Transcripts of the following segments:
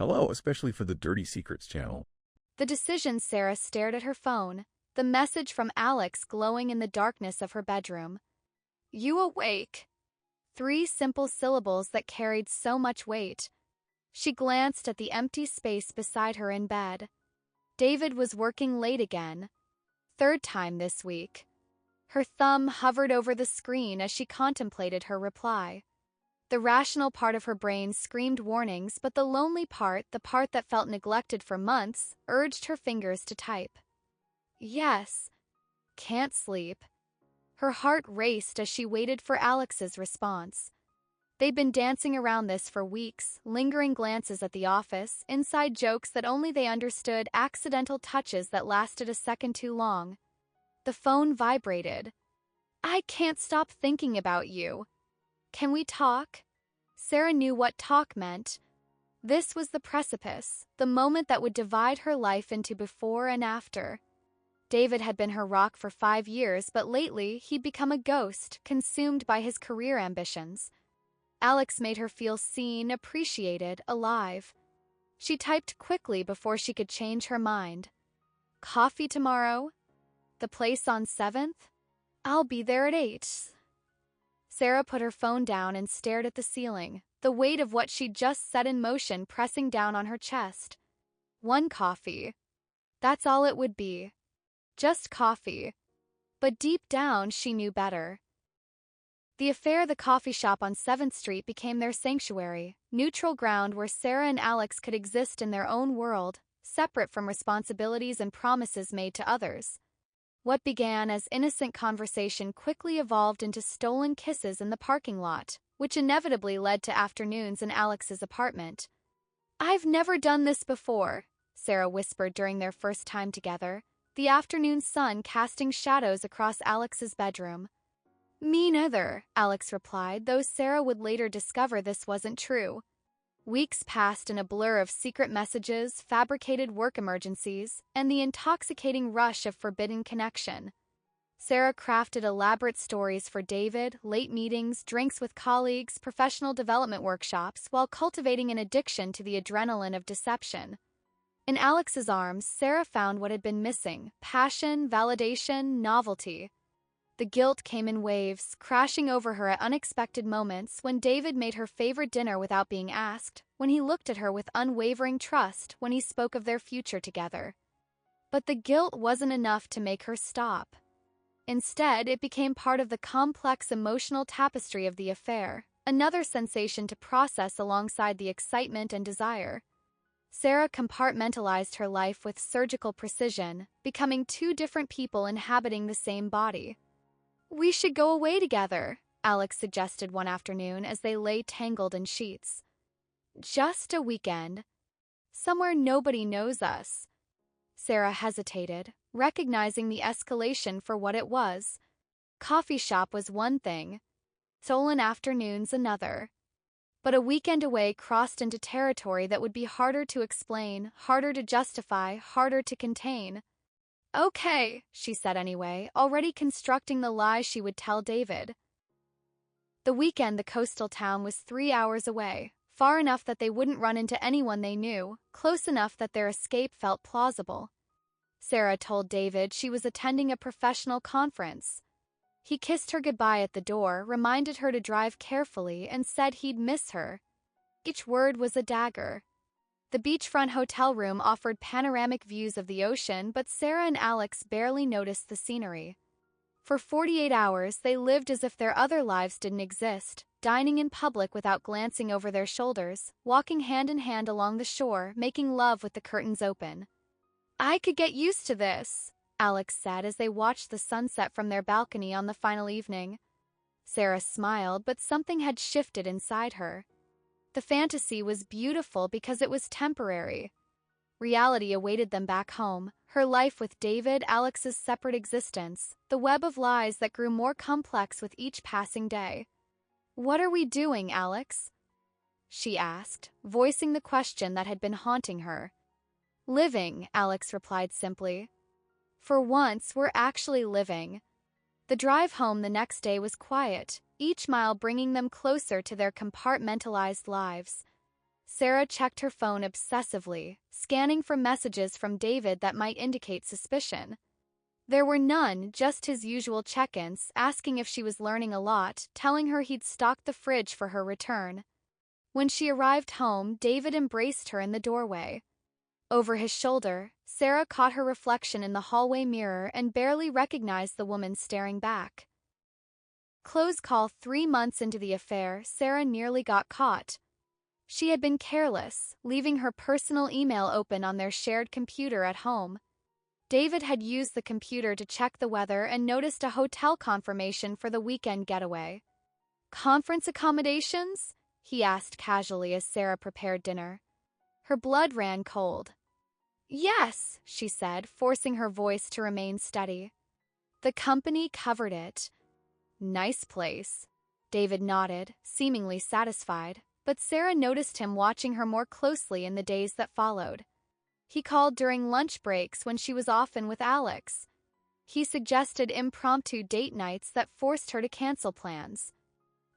Hello, especially for the Dirty Secrets channel. The decision. Sarah stared at her phone, the message from Alex glowing in the darkness of her bedroom. You awake? 3 simple syllables that carried so much weight. She glanced at the empty space beside her in bed. David was working late again. 3rd time this week. Her thumb hovered over the screen as she contemplated her reply. The rational part of her brain screamed warnings, but the lonely part, the part that felt neglected for months, urged her fingers to type. Yes. Can't sleep. Her heart raced as she waited for Alex's response. They'd been dancing around this for weeks, lingering glances at the office, inside jokes that only they understood, accidental touches that lasted a second too long. The phone vibrated. I can't stop thinking about you. Can we talk? Sarah knew what talk meant. This was the precipice, the moment that would divide her life into before and after. David had been her rock for 5 years, but lately he'd become a ghost, consumed by his career ambitions. Alex made her feel seen, appreciated, alive. She typed quickly before she could change her mind. Coffee tomorrow? The place on 7th? I'll be there at 8. Sarah put her phone down and stared at the ceiling, the weight of what she'd just set in motion pressing down on her chest. 1 coffee. That's all it would be. Just coffee. But deep down, she knew better. The affair, the coffee shop on 7th Street, became their sanctuary, neutral ground where Sarah and Alex could exist in their own world, separate from responsibilities and promises made to others. What began as innocent conversation quickly evolved into stolen kisses in the parking lot, which inevitably led to afternoons in Alex's apartment. I've never done this before, Sarah whispered during their first time together, the afternoon sun casting shadows across Alex's bedroom. Me neither, Alex replied, though Sarah would later discover this wasn't true. Weeks passed in a blur of secret messages, fabricated work emergencies, and the intoxicating rush of forbidden connection. Sarah crafted elaborate stories for David, late meetings, drinks with colleagues, professional development workshops, while cultivating an addiction to the adrenaline of deception. In Alex's arms, Sarah found what had been missing: passion, validation, novelty. The guilt came in waves, crashing over her at unexpected moments, when David made her favorite dinner without being asked, when he looked at her with unwavering trust, when he spoke of their future together. But the guilt wasn't enough to make her stop. Instead, it became part of the complex emotional tapestry of the affair, another sensation to process alongside the excitement and desire. Sarah compartmentalized her life with surgical precision, becoming 2 different people inhabiting the same body. We should go away together, Alex suggested one afternoon as they lay tangled in sheets. Just a weekend. Somewhere nobody knows us. Sarah hesitated, recognizing the escalation for what it was. Coffee shop was one thing, stolen afternoons another. But a weekend away crossed into territory that would be harder to explain, harder to justify, harder to contain. Okay, she said anyway, already constructing the lie she would tell David. The weekend, the coastal town was 3 hours away, far enough that they wouldn't run into anyone they knew, close enough that their escape felt plausible. Sarah told David she was attending a professional conference. He kissed her goodbye at the door, reminded her to drive carefully, and said he'd miss her. Each word was a dagger. The beachfront hotel room offered panoramic views of the ocean, but Sarah and Alex barely noticed the scenery. For 48 hours, they lived as if their other lives didn't exist, dining in public without glancing over their shoulders, walking hand in hand along the shore, making love with the curtains open. I could get used to this, Alex said as they watched the sunset from their balcony on the final evening. Sarah smiled, but something had shifted inside her. The fantasy was beautiful because it was temporary. Reality awaited them back home, her life with David, Alex's separate existence, the web of lies that grew more complex with each passing day. What are we doing, Alex? She asked, voicing the question that had been haunting her. Living, Alex replied simply. For once, we're actually living. The drive home the next day was quiet, each mile bringing them closer to their compartmentalized lives. Sarah checked her phone obsessively, scanning for messages from David that might indicate suspicion. There were none, just his usual check-ins, asking if she was learning a lot, telling her he'd stocked the fridge for her return. When she arrived home, David embraced her in the doorway. Over his shoulder, Sarah caught her reflection in the hallway mirror and barely recognized the woman staring back. Close call. 3 months into the affair, Sarah nearly got caught. She had been careless, leaving her personal email open on their shared computer at home. David had used the computer to check the weather and noticed a hotel confirmation for the weekend getaway. "Conference accommodations?" he asked casually as Sarah prepared dinner. Her blood ran cold. "Yes," she said, forcing her voice to remain steady. "The company covered it." "Nice place." David nodded, seemingly satisfied, but Sarah noticed him watching her more closely in the days that followed. He called during lunch breaks when she was often with Alex. He suggested impromptu date nights that forced her to cancel plans.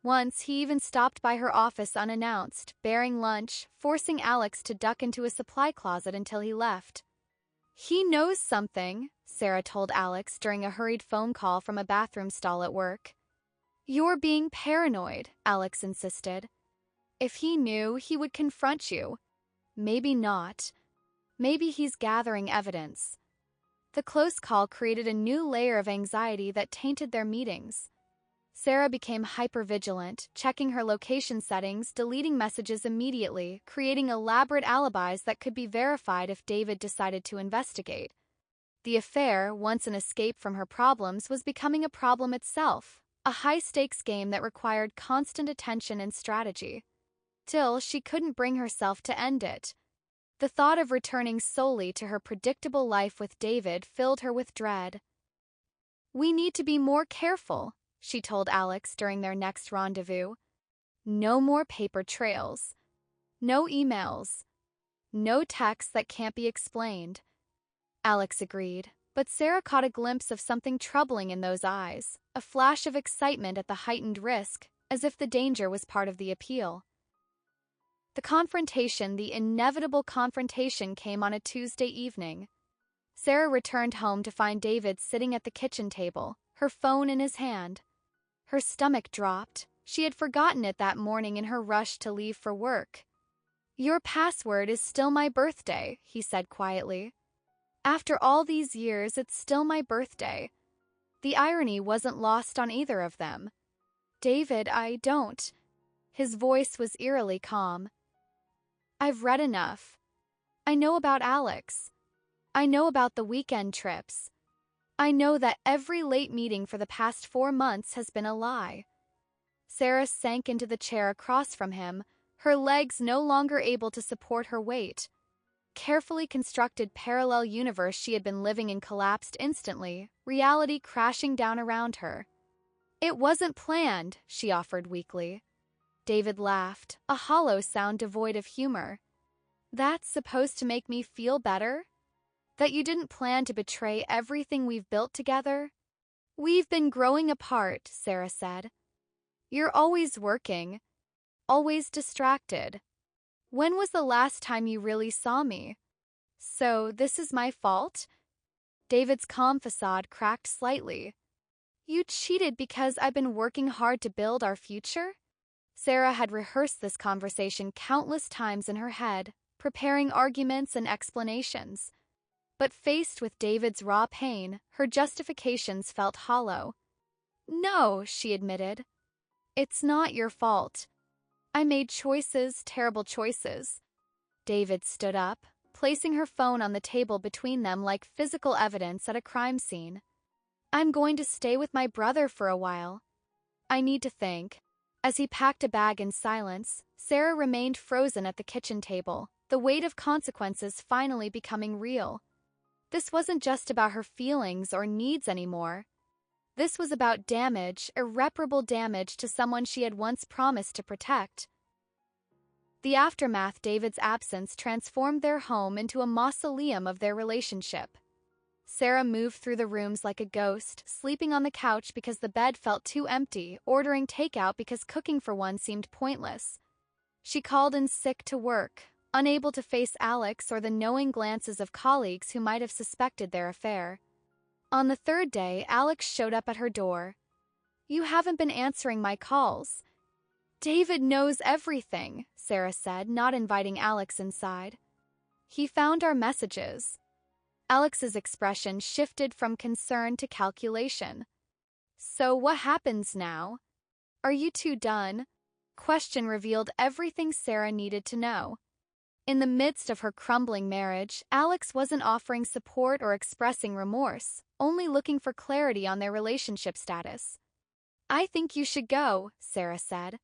Once, he even stopped by her office unannounced, bearing lunch, forcing Alex to duck into a supply closet until he left. "He knows something," Sarah told Alex during a hurried phone call from a bathroom stall at work. "You're being paranoid," Alex insisted. "If he knew, he would confront you." "Maybe not. Maybe he's gathering evidence." The close call created a new layer of anxiety that tainted their meetings. Sarah became hypervigilant, checking her location settings, deleting messages immediately, creating elaborate alibis that could be verified if David decided to investigate. The affair, once an escape from her problems, was becoming a problem itself, a high-stakes game that required constant attention and strategy. Still, she couldn't bring herself to end it. The thought of returning solely to her predictable life with David filled her with dread. "We need to be more careful," she told Alex during their next rendezvous. "No more paper trails. No emails. No texts that can't be explained." Alex agreed, but Sarah caught a glimpse of something troubling in those eyes, a flash of excitement at the heightened risk, as if the danger was part of the appeal. The inevitable confrontation came on a Tuesday evening. Sarah returned home to find David sitting at the kitchen table, her phone in his hand. Her stomach dropped. She had forgotten it that morning in her rush to leave for work. "Your password is still my birthday," he said quietly. "After all these years, it's still my birthday." The irony wasn't lost on either of them. "David, I don't." His voice was eerily calm. "I've read enough. I know about Alex. I know about the weekend trips. I know that every late meeting for the past 4 months has been a lie." Sarah sank into the chair across from him, her legs no longer able to support her weight. Carefully constructed parallel universe she had been living in collapsed instantly, reality crashing down around her. "It wasn't planned," she offered weakly. David laughed, a hollow sound devoid of humor. "That's supposed to make me feel better? That you didn't plan to betray everything we've built together?" "We've been growing apart," Sarah said. "You're always working, always distracted. When was the last time you really saw me? So this is my fault?" David's calm facade cracked slightly. "You cheated because I've been working hard to build our future?" Sarah had rehearsed this conversation countless times in her head, preparing arguments and explanations. But faced with David's raw pain, her justifications felt hollow. "No," she admitted. "It's not your fault. I made choices, terrible choices." David stood up, placing her phone on the table between them like physical evidence at a crime scene. "I'm going to stay with my brother for a while. I need to think." As he packed a bag in silence, Sarah remained frozen at the kitchen table, the weight of consequences finally becoming real. This wasn't just about her feelings or needs anymore. This was about damage, irreparable damage to someone she had once promised to protect. The aftermath, David's absence, transformed their home into a mausoleum of their relationship. Sarah moved through the rooms like a ghost, sleeping on the couch because the bed felt too empty, ordering takeout because cooking for one seemed pointless. She called in sick to work, unable to face Alex or the knowing glances of colleagues who might have suspected their affair. On the third day, Alex showed up at her door. "You haven't been answering my calls." "David knows everything," Sarah said, not inviting Alex inside. "He found our messages." Alex's expression shifted from concern to calculation. "So what happens now? Are you two done?" Question revealed everything Sarah needed to know. In the midst of her crumbling marriage, Alex wasn't offering support or expressing remorse, only looking for clarity on their relationship status. "I think you should go," Sarah said.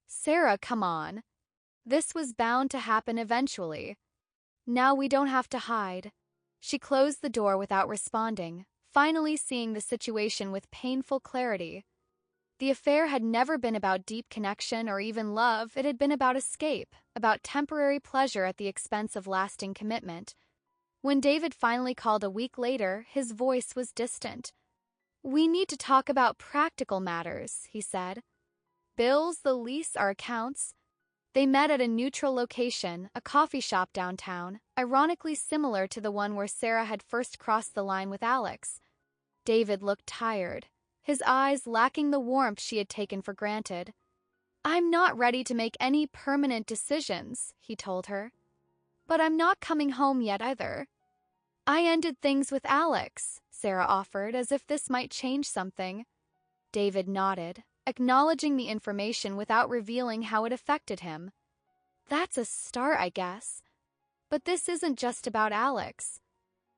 "Sarah, come on." This was bound to happen eventually. "Now we don't have to hide." She closed the door without responding, finally seeing the situation with painful clarity. The affair had never been about deep connection or even love. It had been about escape, about temporary pleasure at the expense of lasting commitment. When David finally called a week later, his voice was distant. "We need to talk about practical matters," he said. "Bills, the lease, our accounts." They met at a neutral location, a coffee shop downtown, ironically similar to the one where Sarah had first crossed the line with Alex. David looked tired, his eyes lacking the warmth she had taken for granted. "I'm not ready to make any permanent decisions," he told her. "But I'm not coming home yet either." "I ended things with Alex," Sarah offered, as if this might change something. David nodded, acknowledging the information without revealing how it affected him. "That's a start, I guess. But this isn't just about Alex.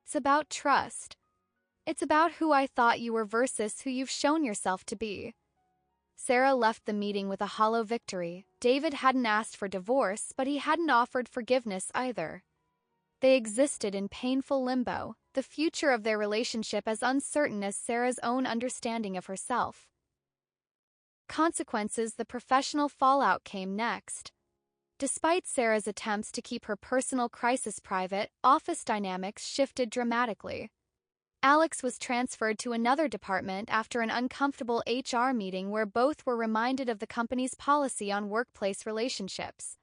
It's about trust. It's about who I thought you were versus who you've shown yourself to be." Sarah left the meeting with a hollow victory. David hadn't asked for divorce, but he hadn't offered forgiveness either. They existed in painful limbo, the future of their relationship as uncertain as Sarah's own understanding of herself. Consequences: the professional fallout came next. Despite Sarah's attempts to keep her personal crisis private, office dynamics shifted dramatically. Alex was transferred to another department after an uncomfortable HR meeting where both were reminded of the company's policy on workplace relationships.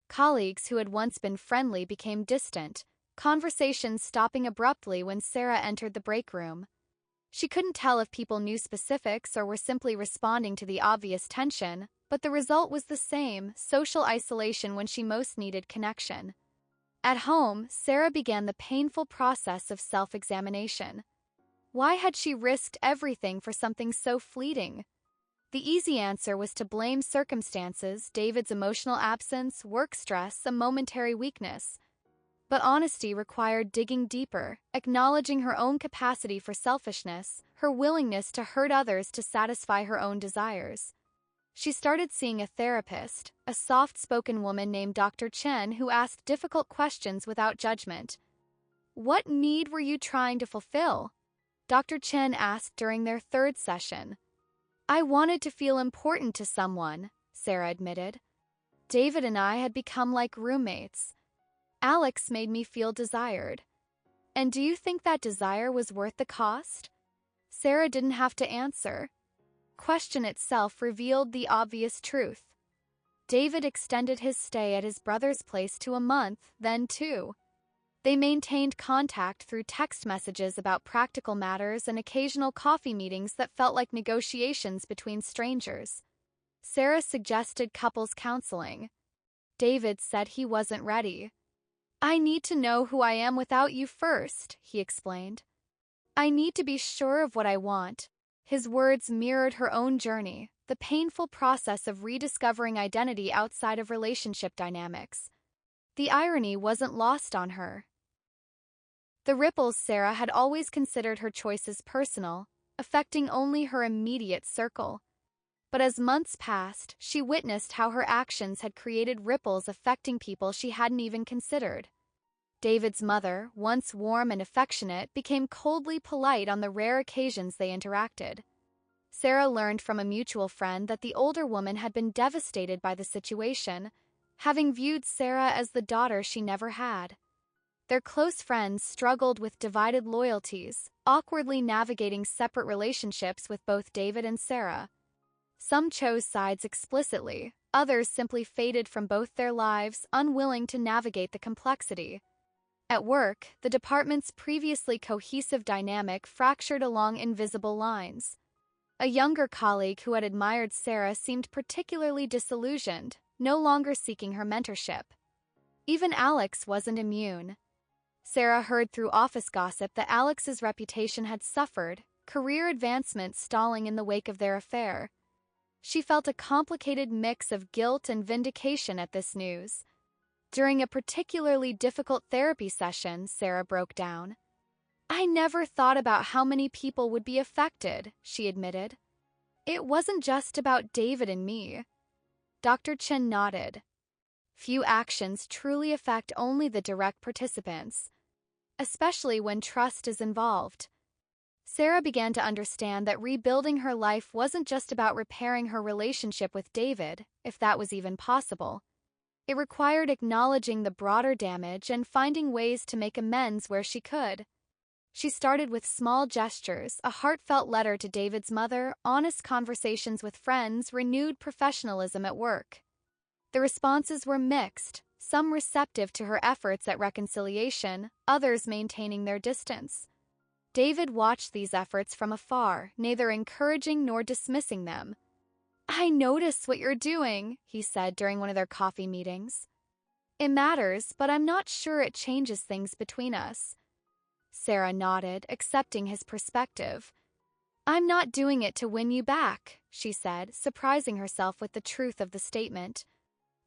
Colleagues who had once been friendly became distant, conversations stopping abruptly when Sarah entered the break room. She couldn't tell if people knew specifics or were simply responding to the obvious tension, but the result was the same: social isolation when she most needed connection. At home, Sarah began the painful process of self-examination. Why had she risked everything for something so fleeting? The easy answer was to blame circumstances: David's emotional absence, work stress, a momentary weakness. But honesty required digging deeper, acknowledging her own capacity for selfishness, her willingness to hurt others to satisfy her own desires. She started seeing a therapist, a soft-spoken woman named Dr. Chen, who asked difficult questions without judgment. "What need were you trying to fulfill?" Dr. Chen asked during their third session. "I wanted to feel important to someone," Sarah admitted. "David and I had become like roommates. Alex made me feel desired. And do you think that desire was worth the cost?" Sarah didn't have to answer. Question itself revealed the obvious truth. David extended his stay at his brother's place to a month, then 2. They maintained contact through text messages about practical matters and occasional coffee meetings that felt like negotiations between strangers. Sarah suggested couples counseling. David said he wasn't ready. "I need to know who I am without you first," he explained. "I need to be sure of what I want." His words mirrored her own journey, the painful process of rediscovering identity outside of relationship dynamics. The irony wasn't lost on her. The ripples: Sarah had always considered her choices personal, affecting only her immediate circle. But as months passed, she witnessed how her actions had created ripples affecting people she hadn't even considered. David's mother, once warm and affectionate, became coldly polite on the rare occasions they interacted. Sarah learned from a mutual friend that the older woman had been devastated by the situation, having viewed Sarah as the daughter she never had. Their close friends struggled with divided loyalties, awkwardly navigating separate relationships with both David and Sarah. Some chose sides explicitly, Others simply faded from both their lives, unwilling to navigate the complexity. At work, the department's previously cohesive dynamic fractured along invisible lines. A younger colleague who had admired Sarah seemed particularly disillusioned, no longer seeking her mentorship. Even Alex wasn't immune. Sarah heard through office gossip that Alex's reputation had suffered, career advancement stalling in the wake of their affair. She felt a complicated mix of guilt and vindication at this news. During a particularly difficult therapy session, Sarah broke down. "I never thought about how many people would be affected," she admitted. "It wasn't just about David and me." Dr. Chen nodded. Few actions truly affect only the direct participants, especially when trust is involved. Sarah began to understand that rebuilding her life wasn't just about repairing her relationship with David, if that was even possible. It required acknowledging the broader damage and finding ways to make amends where she could. She started with small gestures, a heartfelt letter to David's mother, honest conversations with friends, renewed professionalism at work. The responses were mixed, some receptive to her efforts at reconciliation, others maintaining their distance. David watched these efforts from afar, neither encouraging nor dismissing them. "I notice what you're doing," he said during one of their coffee meetings. "It matters, but I'm not sure it changes things between us." Sarah nodded, accepting his perspective. "I'm not doing it to win you back," she said, surprising herself with the truth of the statement.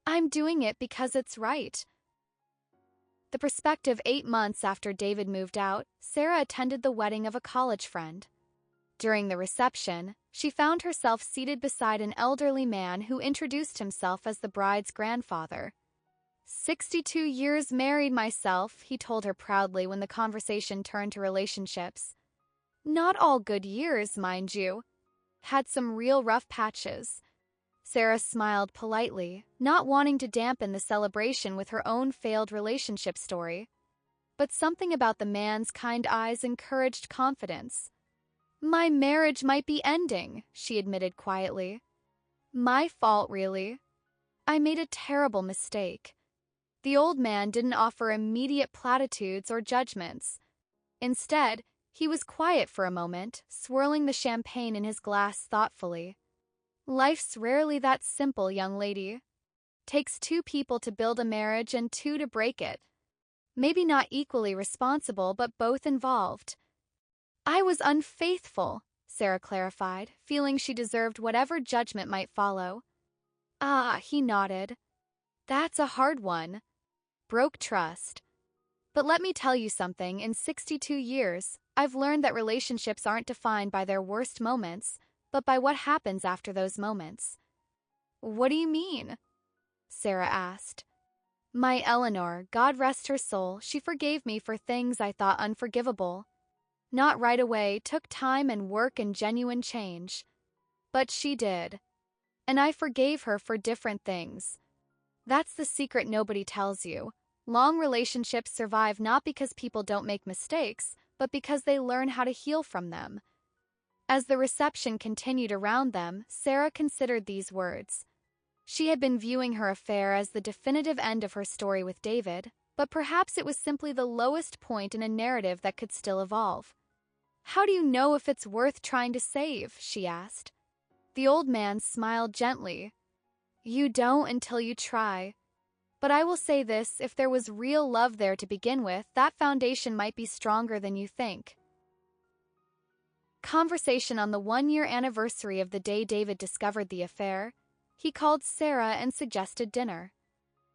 "I'm doing it because it's right." The prospective 8 months after David moved out, Sarah attended the wedding of a college friend. During the reception, she found herself seated beside an elderly man who introduced himself as the bride's grandfather. 62 years married myself," he told her proudly when the conversation turned to relationships. "Not all good years, mind you. Had some real rough patches." Sarah smiled politely, not wanting to dampen the celebration with her own failed relationship story. But something about the man's kind eyes encouraged confidence. "My marriage might be ending," she admitted quietly. "My fault, really. I made a terrible mistake." The old man didn't offer immediate platitudes or judgments. Instead, he was quiet for a moment, swirling the champagne in his glass thoughtfully. "Life's rarely that simple, young lady. Takes 2 people to build a marriage and 2 to break it. Maybe not equally responsible, but both involved." "I was unfaithful," Sarah clarified, feeling she deserved whatever judgment might follow. "Ah," he nodded. "That's a hard one. Broke trust. But let me tell you something, in 62 years, I've learned that relationships aren't defined by their worst moments, but by what happens after those moments." "What do you mean?" Sarah asked. "My Eleanor, God rest her soul, she forgave me for things I thought unforgivable. Not right away, took time and work and genuine change. But she did. And I forgave her for different things. That's the secret nobody tells you. Long relationships survive not because people don't make mistakes, but because they learn how to heal from them." As the reception continued around them, Sarah considered these words. She had been viewing her affair as the definitive end of her story with David, but perhaps it was simply the lowest point in a narrative that could still evolve. "How do you know if it's worth trying to save?" she asked. The old man smiled gently. "You don't until you try. But I will say this, if there was real love there to begin with, that foundation might be stronger than you think." Conversation on the 1-year anniversary of the day David discovered the affair. He called Sarah and suggested dinner.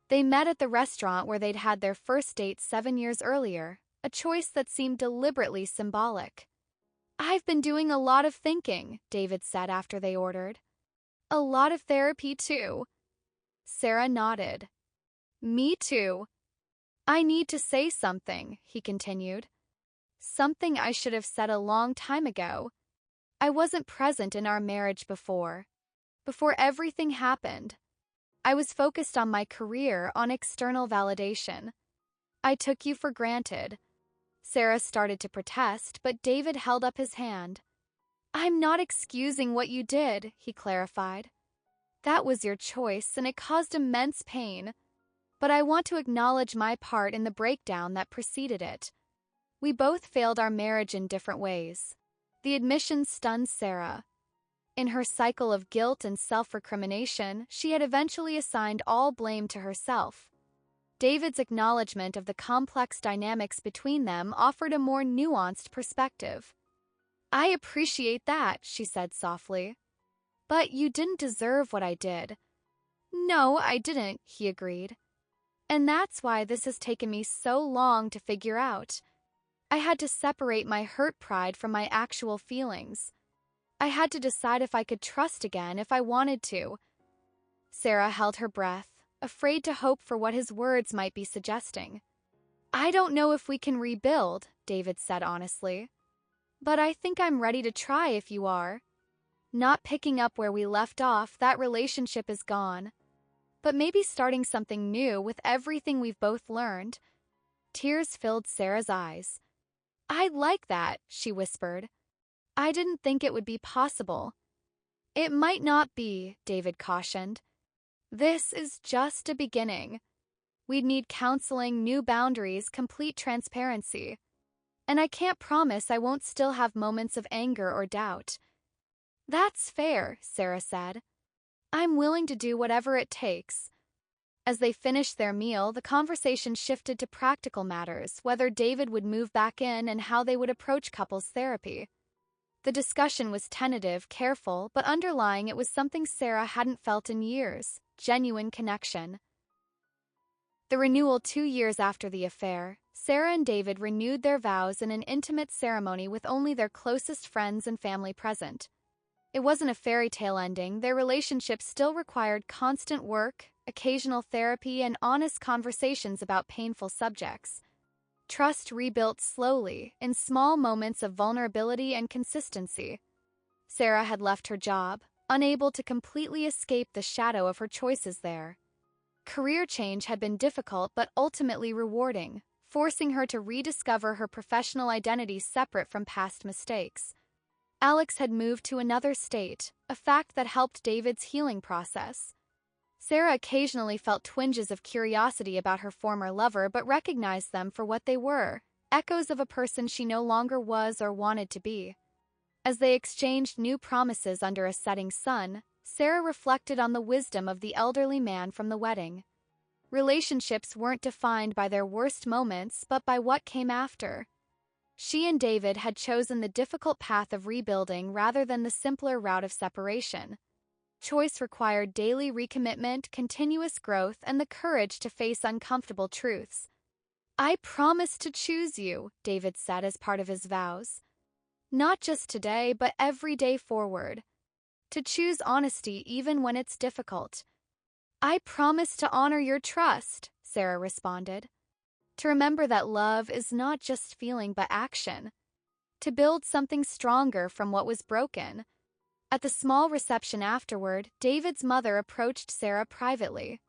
They met at the restaurant where they'd had their first date 7 years earlier, a choice that seemed deliberately symbolic. "I've been doing a lot of thinking," David said after they ordered. "A lot of therapy, too." Sarah nodded. "Me too. I need to say something," he continued. "Something I should have said a long time ago. I wasn't present in our marriage before everything happened. I was focused on my career, on external validation. I took you for granted." Sarah started to protest, but David held up his hand. "I'm not excusing what you did," he clarified. That was your choice, and it caused immense pain. But I want to acknowledge my part in the breakdown that preceded it. We both failed our marriage in different ways. The admission stunned Sarah. In her cycle of guilt and self-recrimination, she had eventually assigned all blame to herself. David's acknowledgement of the complex dynamics between them offered a more nuanced perspective. "I appreciate that," she said softly. "But you didn't deserve what I did." "No, I didn't," he agreed. "And that's why this has taken me so long to figure out. I had to separate my hurt pride from my actual feelings. I had to decide if I could trust again if I wanted to." Sarah held her breath, afraid to hope for what his words might be suggesting. "I don't know if we can rebuild," David said honestly. "But I think I'm ready to try if you are. Not picking up where we left off, that relationship is gone. But maybe starting something new with everything we've both learned." Tears filled Sarah's eyes. "I'd like that," she whispered. "I didn't think it would be possible." "It might not be," David cautioned. "This is just a beginning. We'd need counseling, new boundaries, complete transparency. And I can't promise I won't still have moments of anger or doubt." "That's fair," Sarah said. "I'm willing to do whatever it takes." As they finished their meal, the conversation shifted to practical matters, whether David would move back in and how they would approach couples therapy. The discussion was tentative, careful, but underlying it was something Sarah hadn't felt in years: genuine connection. The renewal 2 years after the affair, Sarah and David renewed their vows in an intimate ceremony with only their closest friends and family present. It wasn't a fairy tale ending. Their relationship still required constant work, occasional therapy, and honest conversations about painful subjects. Trust rebuilt slowly, in small moments of vulnerability and consistency. Sarah had left her job, unable to completely escape the shadow of her choices there. Career change had been difficult but ultimately rewarding, forcing her to rediscover her professional identity separate from past mistakes. Alex had moved to another state, a fact that helped David's healing process. Sarah occasionally felt twinges of curiosity about her former lover but recognized them for what they were: echoes of a person she no longer was or wanted to be. As they exchanged new promises under a setting sun, Sarah reflected on the wisdom of the elderly man from the wedding. Relationships weren't defined by their worst moments but by what came after. She and David had chosen the difficult path of rebuilding rather than the simpler route of separation. Choice required daily recommitment, continuous growth, and the courage to face uncomfortable truths. "I promise to choose you," David said as part of his vows. "Not just today, but every day forward. To choose honesty even when it's difficult." "I promise to honor your trust," Sarah responded. "To remember that love is not just feeling but action. To build something stronger from what was broken." At the small reception afterward, David's mother approached Sarah privately.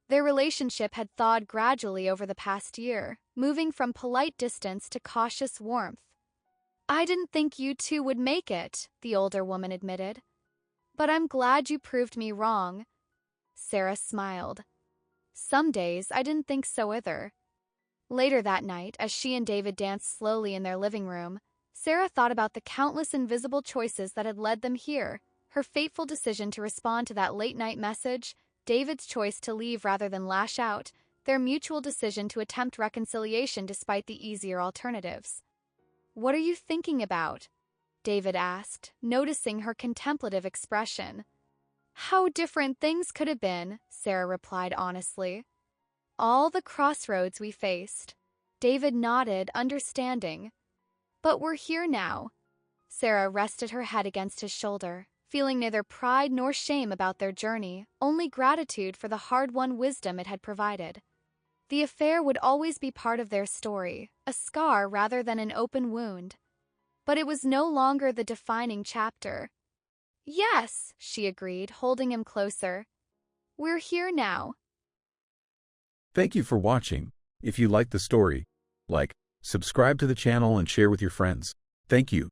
Their relationship had thawed gradually over the past year, moving from polite distance to cautious warmth. "I didn't think you two would make it," the older woman admitted. "But I'm glad you proved me wrong." Sarah smiled. "Some days I didn't think so either." Later that night, as she and David danced slowly in their living room, Sarah thought about the countless invisible choices that had led them here: her fateful decision to respond to that late-night message, David's choice to leave rather than lash out, their mutual decision to attempt reconciliation despite the easier alternatives. "What are you thinking about?" David asked, noticing her contemplative expression. "How different things could have been," Sarah replied honestly. "All the crossroads we faced." David nodded, understanding. "But we're here now." Sarah rested her head against his shoulder, feeling neither pride nor shame about their journey, only gratitude for the hard-won wisdom it had provided. The affair would always be part of their story, a scar rather than an open wound. But it was no longer the defining chapter. "Yes," she agreed, holding him closer. "We're here now." Thank you for watching. If you liked the story, like, subscribe to the channel and share with your friends. Thank you.